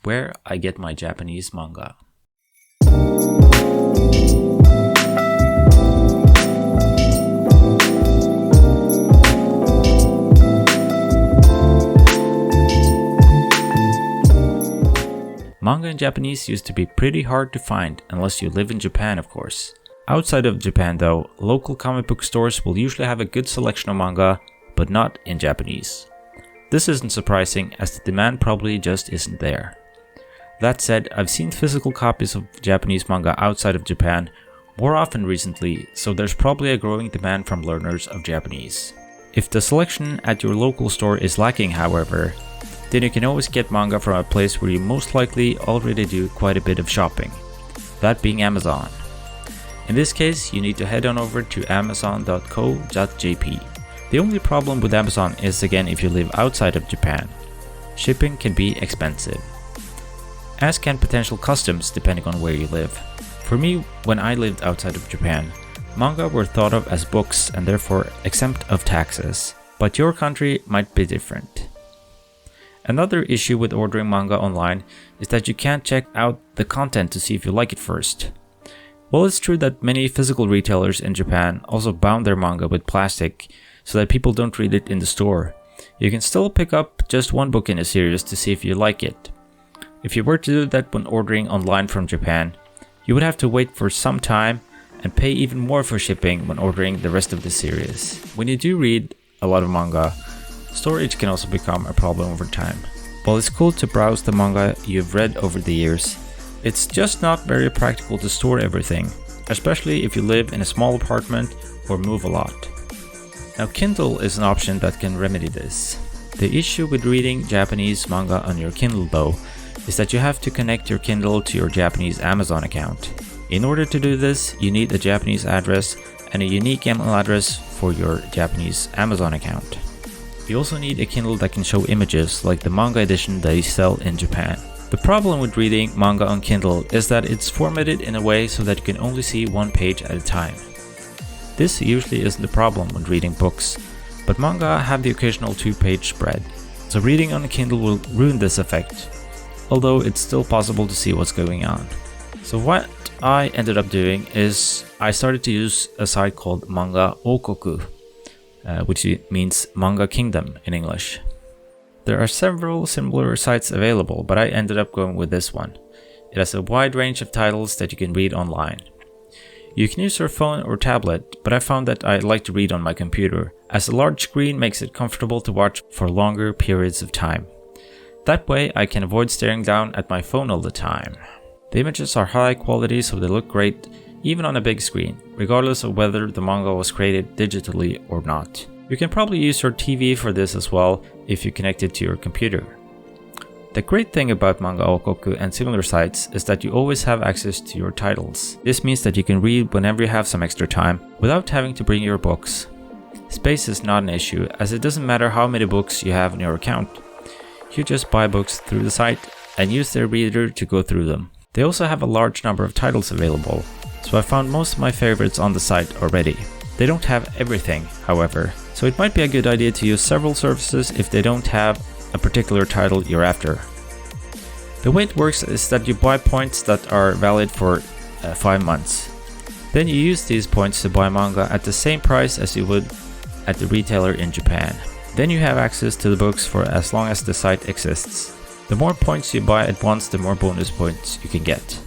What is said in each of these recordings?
where I get my Japanese manga. Manga in Japanese used to be pretty hard to find unless you live in Japan, of course. Outside of Japan though, local comic book stores will usually have a good selection of manga, but not in Japanese. This isn't surprising as the demand probably just isn't there. That said, I've seen physical copies of Japanese manga outside of Japan more often recently, so there's probably a growing demand from learners of Japanese. If the selection at your local store is lacking, however, then you can always get manga from a place where you most likely already do quite a bit of shopping, that being Amazon. In this case, you need to head on over to amazon.co.jp. The only problem with Amazon is again if you live outside of Japan. Shipping can be expensive, as can potential customs depending on where you live. For me, when I lived outside of Japan, manga were thought of as books and therefore exempt of taxes, but your country might be different. Another issue with ordering manga online is that you can't check out the content to see if you like it first. While it's true that many physical retailers in Japan also bound their manga with plastic so that people don't read it in the store, you can still pick up just one book in a series to see if you like it. If you were to do that when ordering online from Japan, you would have to wait for some time and pay even more for shipping when ordering the rest of the series. When you do read a lot of manga, storage can also become a problem over time. While it's cool to browse the manga you've read over the years, it's just not very practical to store everything, especially if you live in a small apartment or move a lot. Now, Kindle is an option that can remedy this. The issue with reading Japanese manga on your Kindle though is that you have to connect your Kindle to your Japanese Amazon account. In order to do this, you need a Japanese address and a unique email address for your Japanese Amazon account. You also need a Kindle that can show images like the manga edition they sell in Japan. The problem with reading manga on Kindle is that it's formatted in a way so that you can only see one page at a time. This usually isn't a problem when reading books, but manga have the occasional 2-page spread, so reading on a Kindle will ruin this effect, although it's still possible to see what's going on. So what I ended up doing is I started to use a site called Manga Okoku, which means Manga Kingdom in English. There are several similar sites available, but I ended up going with this one. It has a wide range of titles that you can read online. You can use your phone or tablet, but I found that I like to read on my computer, as a large screen makes it comfortable to watch for longer periods of time. That way I can avoid staring down at my phone all the time. The images are high quality, so they look great even on a big screen, regardless of whether the manga was created digitally or not. You can probably use your TV for this as well if you connect it to your computer. The great thing about Manga Okoku and similar sites is that you always have access to your titles. This means that you can read whenever you have some extra time without having to bring your books. Space is not an issue, as it doesn't matter how many books you have in your account. You just buy books through the site and use their reader to go through them. They also have a large number of titles available, so I found most of my favorites on the site already. They don't have everything, however, so it might be a good idea to use several services if they don't have a particular title you're after. The way it works is that you buy points that are valid for 5 months. Then you use these points to buy manga at the same price as you would at the retailer in Japan. Then you have access to the books for as long as the site exists. The more points you buy at once, the more bonus points you can get.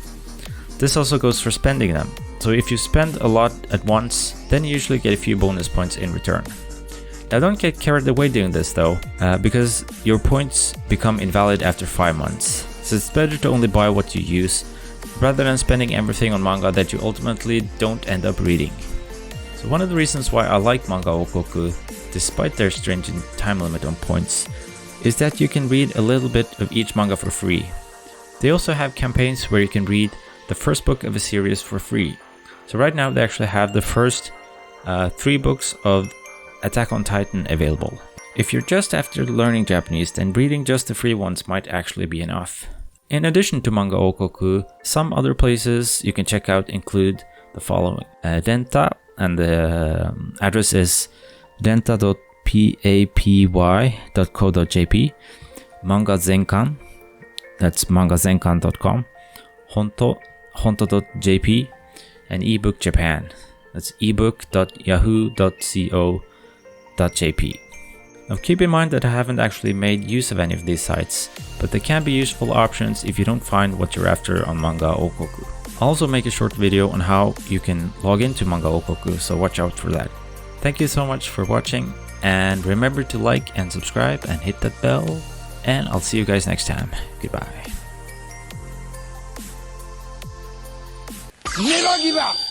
This also goes for spending them. So if you spend a lot at once, then you usually get a few bonus points in return. Now don't get carried away doing this though, because your points become invalid after 5 months. So it's better to only buy what you use, rather than spending everything on manga that you ultimately don't end up reading. So one of the reasons why I like Manga Okoku, despite their stringent time limit on points, is that you can read a little bit of each manga for free. They also have campaigns where you can read the first book of a series for free. So right now they actually have the first 3 books of Attack on Titan available. If you're just after learning Japanese, then reading just the free ones might actually be enough. In addition to Manga Okoku, some other places you can check out include the following. Denta, and the address is denta.papy.co.jp, Manga Zenkan, that's mangazenkan.com, honto.jp, and ebook Japan, that's ebook.yahoo.co.jp. Now keep in mind that I haven't actually made use of any of these sites, but they can be useful options if you don't find what you're after on Manga Okoku. I'll also make a short video on how you can log into Manga Okoku, so watch out for that. Thank you so much for watching, and remember to like and subscribe and hit that bell, and I'll see you guys next time. Goodbye. Never give up!